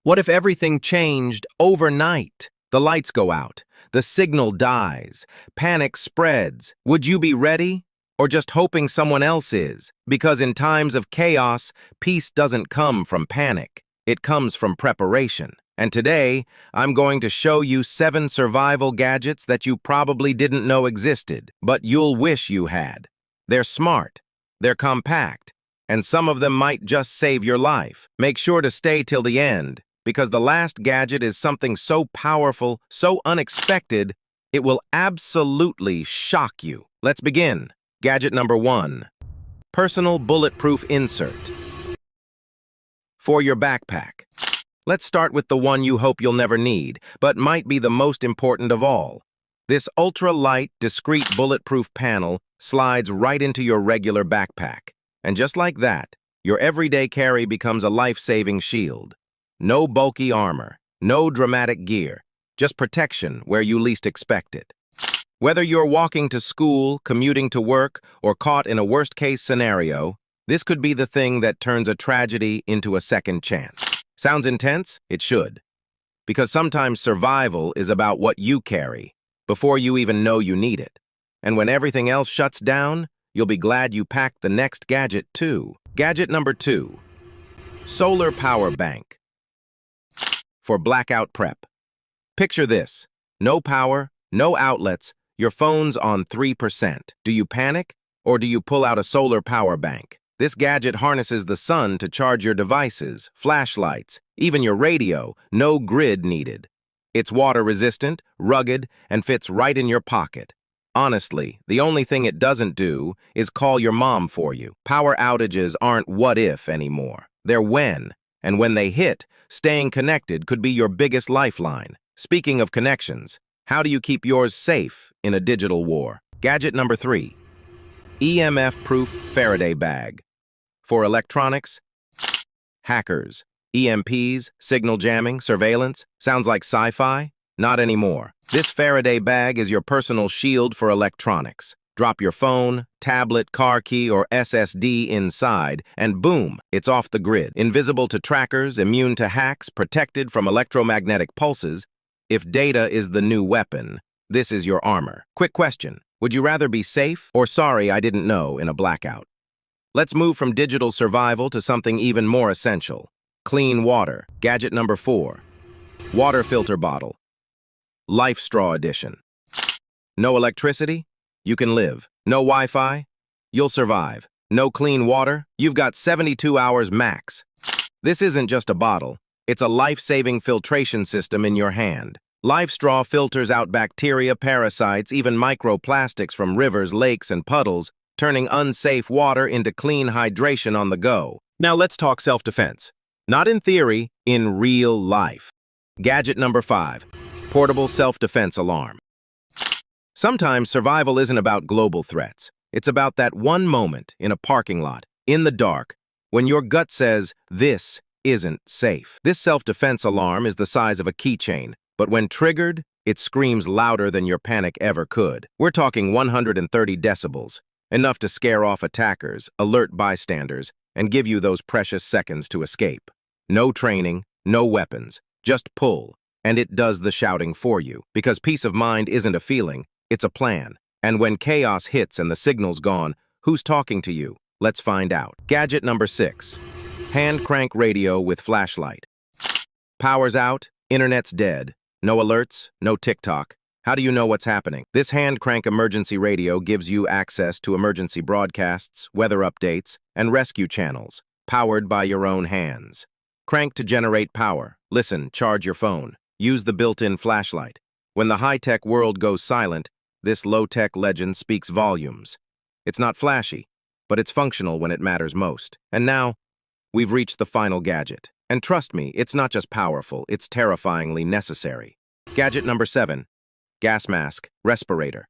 What if everything changed overnight? The lights go out, the signal dies, panic spreads. Would you be ready? Or just hoping someone else is? Because in times of chaos, peace doesn't come from panic. It comes from preparation. And today, I'm going to show you 7 survival gadgets that you probably didn't know existed, but you'll wish you had. They're smart, they're compact, and some of them might just save your life. Make sure to stay till the end, because the last gadget is something so powerful, so unexpected, it will absolutely shock you. Let's begin. Gadget number 1. Personal Bulletproof Insert. For your backpack. Let's start with the one you hope you'll never need, but might be the most important of all. This ultra-light, discreet bulletproof panel slides right into your regular backpack. And just like that, your everyday carry becomes a life-saving shield. No bulky armor, no dramatic gear, just protection where you least expect it. Whether you're walking to school, commuting to work, or caught in a worst-case scenario, this could be the thing that turns a tragedy into a second chance. Sounds intense? It should. Because sometimes survival is about what you carry, before you even know you need it. And when everything else shuts down, you'll be glad you packed the next gadget too. Gadget number 2. Solar Power Bank. For blackout prep. Picture this. No power, no outlets, your phone's on 3%. Do you panic, or do you pull out a solar power bank? This gadget harnesses the sun to charge your devices, flashlights, even your radio, no grid needed. It's water-resistant, rugged, and fits right in your pocket. Honestly, the only thing it doesn't do is call your mom for you. Power outages aren't what if anymore. They're when. And when they hit, staying connected could be your biggest lifeline. Speaking of connections, how do you keep yours safe in a digital war? Gadget number 3. EMF Proof Faraday Bag. For electronics, hackers, EMPs, signal jamming, surveillance. Sounds like sci-fi? Not anymore. This Faraday bag is your personal shield for electronics. Drop your phone, tablet, car key, or SSD inside, and boom, it's off the grid. Invisible to trackers, immune to hacks, protected from electromagnetic pulses. If data is the new weapon, this is your armor. Quick question. Would you rather be safe or sorry I didn't know in a blackout? Let's move from digital survival to something even more essential. Clean water. Gadget number 4. Water filter bottle. Life Straw Edition. No electricity? You can live. No Wi-Fi? You'll survive. No clean water? You've got 72 hours max. This isn't just a bottle. It's a life-saving filtration system in your hand. Life Straw filters out bacteria, parasites, even microplastics from rivers, lakes, and puddles, turning unsafe water into clean hydration on the go. Now let's talk self-defense. Not in theory, in real life. Gadget number 5. Portable self-defense alarm. Sometimes survival isn't about global threats. It's about that one moment in a parking lot, in the dark, when your gut says, this isn't safe. This self-defense alarm is the size of a keychain, but when triggered, it screams louder than your panic ever could. We're talking 130 decibels, enough to scare off attackers, alert bystanders, and give you those precious seconds to escape. No training, no weapons, just pull, and it does the shouting for you. Because peace of mind isn't a feeling, it's a plan. And when chaos hits and the signal's gone, who's talking to you? Let's find out. Gadget number 6. Hand crank radio with flashlight. Power's out, internet's dead. No alerts, no TikTok. How do you know what's happening? This hand crank emergency radio gives you access to emergency broadcasts, weather updates, and rescue channels, powered by your own hands. Crank to generate power. Listen, charge your phone. Use the built-in flashlight. When the high-tech world goes silent, this low-tech legend speaks volumes. It's not flashy, but it's functional when it matters most. And now, we've reached the final gadget. And trust me, it's not just powerful, it's terrifyingly necessary. Gadget number 7. Gas mask, respirator.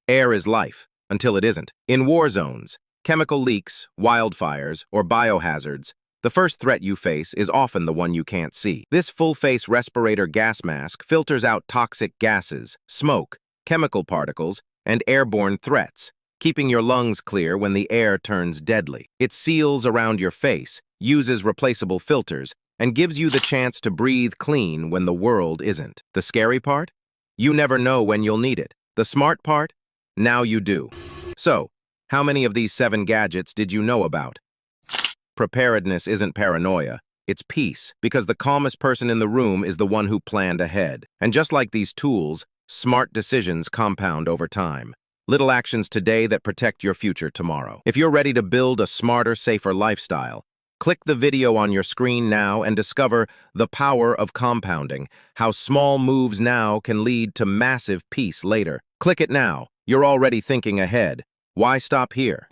Air is life, until it isn't. In war zones, chemical leaks, wildfires, or biohazards, the first threat you face is often the one you can't see. This full-face respirator gas mask filters out toxic gases, smoke, chemical particles, and airborne threats, keeping your lungs clear when the air turns deadly. It seals around your face, uses replaceable filters, and gives you the chance to breathe clean when the world isn't. The scary part? You never know when you'll need it. The smart part? Now you do. So, how many of these 7 gadgets did you know about? Preparedness isn't paranoia. It's peace, because the calmest person in the room is the one who planned ahead. And just like these tools, smart decisions compound over time. Little actions today that protect your future tomorrow. If you're ready to build a smarter, safer lifestyle, click the video on your screen now and discover the power of compounding, how small moves now can lead to massive peace later. Click it now. You're already thinking ahead. Why stop here?